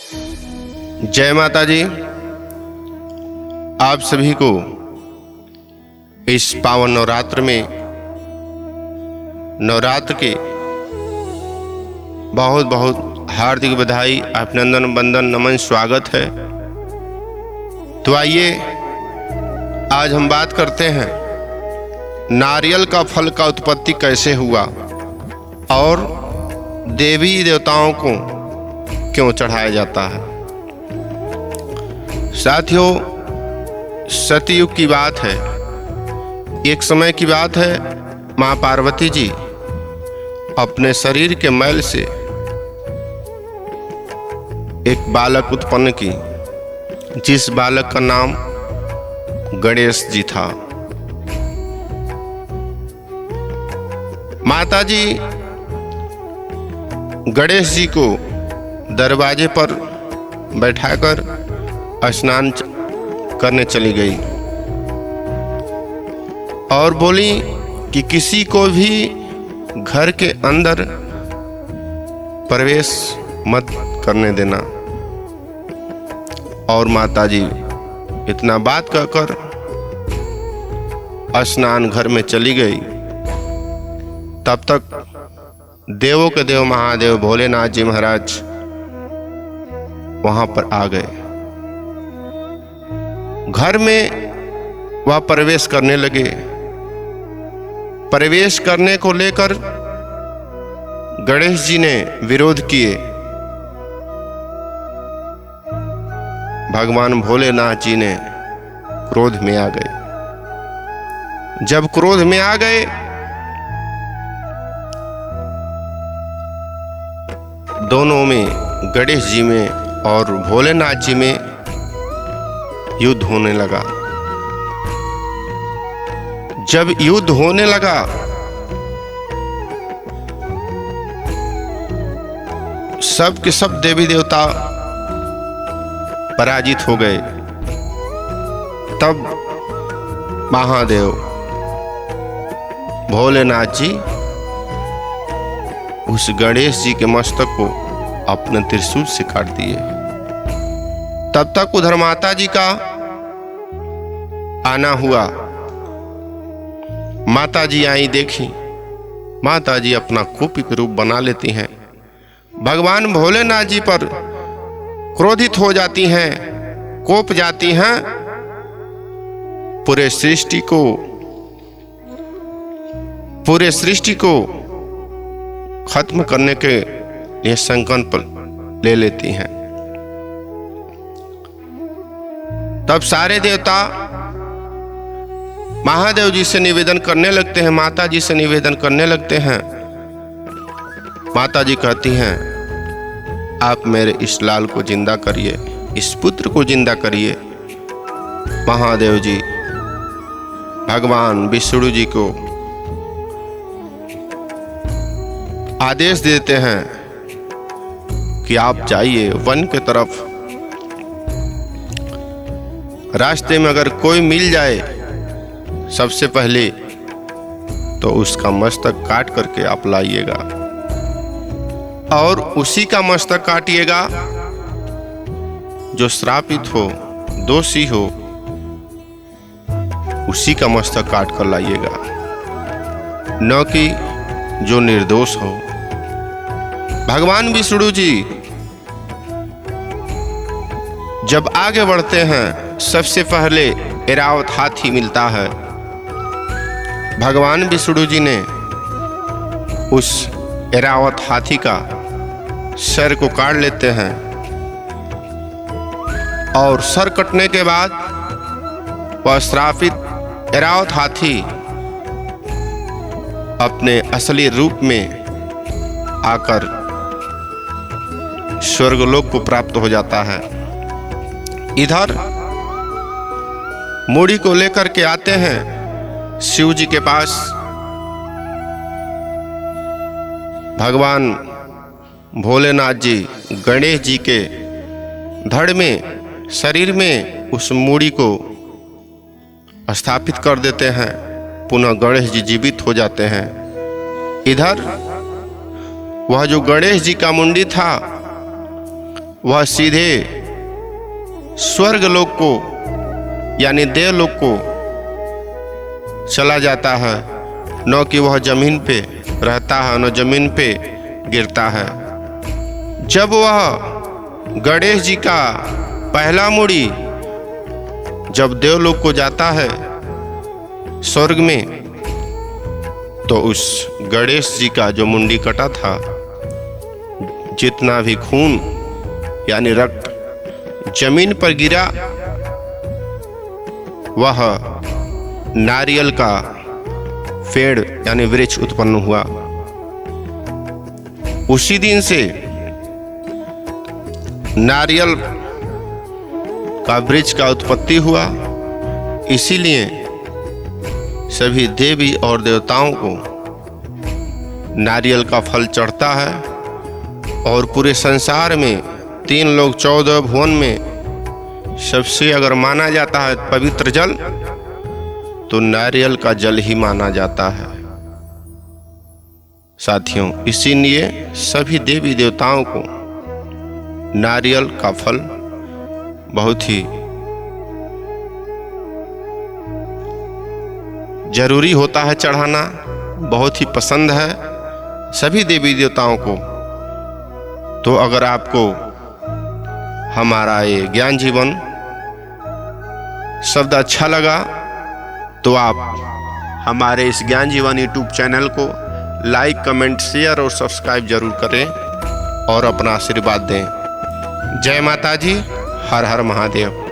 जय माता जी। आप सभी को इस पावन नवरात्र में नवरात्र के बहुत बहुत हार्दिक बधाई, अभिनंदन, वंदन, नमन, स्वागत है। तो आइए आज हम बात करते हैं नारियल का फल का उत्पत्ति कैसे हुआ और देवी देवताओं को क्यों चढ़ाया जाता है। साथियों, सतयुग की बात है। एक समय की बात है, माँ पार्वती जी अपने शरीर के मैल से एक बालक उत्पन्न की, जिस बालक का नाम गणेश जी था। माता जी गणेश जी को दरवाजे पर बैठाकर स्नान करने चली गई और बोली कि किसी को भी घर के अंदर प्रवेश मत करने देना। और माता जी इतना बात कहकर स्नान घर में चली गई। तब तक देवों के देव महादेव भोलेनाथ जी महाराज वहां पर आ गए। घर में वह प्रवेश करने लगे। प्रवेश करने को लेकर गणेश जी ने विरोध किए। भगवान भोलेनाथ जी ने क्रोध में आ गए। जब क्रोध में आ गए दोनों में, गणेश जी में और भोलेनाथ जी में युद्ध होने लगा। जब युद्ध होने लगा सब के सब देवी देवता पराजित हो गए। तब महादेव भोलेनाथ जी उस गणेश जी के मस्तक को अपने त्रिशूल से काट दिए। तब तक उधर माता जी का आना हुआ। माता जी आई, देखी। माता जी अपना कुपित रूप बना लेती हैं। भगवान भोलेनाथ जी पर क्रोधित हो जाती हैं, कोप जाती हैं। पूरे सृष्टि को खत्म करने के लिए संकल्प ले लेती हैं। तब सारे देवता महादेव जी से निवेदन करने लगते हैं, माता जी से निवेदन करने लगते हैं। माता जी कहती हैं, आप मेरे इस लाल को जिंदा करिए, इस पुत्र को जिंदा करिए। महादेव जी भगवान विष्णु जी को आदेश देते हैं कि आप जाइए वन के तरफ। रास्ते में अगर कोई मिल जाए सबसे पहले तो उसका मस्तक काट करके आप लाइएगा और उसी का मस्तक काटिएगा जो श्रापित हो, दोषी हो, उसी का मस्तक काट कर लाइएगा, न कि जो निर्दोष हो। भगवान विष्णु जी जब आगे बढ़ते हैं सबसे पहले ऐरावत हाथी मिलता है। भगवान विष्णु जी ने उस ऐरावत हाथी का सर को काट लेते हैं और सर कटने के बाद वह श्रापित ऐरावत हाथी अपने असली रूप में आकर स्वर्गलोक को प्राप्त हो जाता है। इधर मूड़ी को लेकर के आते हैं शिव जी के पास। भगवान भोलेनाथ जी गणेश जी के धड़ में, शरीर में उस मूड़ी को स्थापित कर देते हैं। पुनः गणेश जी जीवित हो जाते हैं। इधर वह जो गणेश जी का मुंडी था वह सीधे स्वर्ग लोक को यानी देवलोक को चला जाता है, न कि वह जमीन पे रहता है, न जमीन पे गिरता है। जब वह गणेश जी का पहला मुड़ी जब देवलोक को जाता है स्वर्ग में, तो उस गणेश जी का जो मुंडी कटा था, जितना भी खून यानी रक्त जमीन पर गिरा, वह नारियल का पेड़ यानी वृक्ष उत्पन्न हुआ। उसी दिन से नारियल का वृक्ष का उत्पत्ति हुआ। इसीलिए सभी देवी और देवताओं को नारियल का फल चढ़ता है। और पूरे संसार में 3 लोक 14 भुवन में सबसे अगर माना जाता है पवित्र जल, तो नारियल का जल ही माना जाता है साथियों। इसीलिए सभी देवी देवताओं को नारियल का फल बहुत ही जरूरी होता है चढ़ाना, बहुत ही पसंद है सभी देवी देवताओं को। तो अगर आपको हमारा ये ज्ञान जीवन शब्द अच्छा लगा, तो आप हमारे इस ज्ञान जीवन यूट्यूब चैनल को लाइक, कमेंट, शेयर और सब्सक्राइब जरूर करें और अपना आशीर्वाद दें। जय माता जी, हर हर महादेव।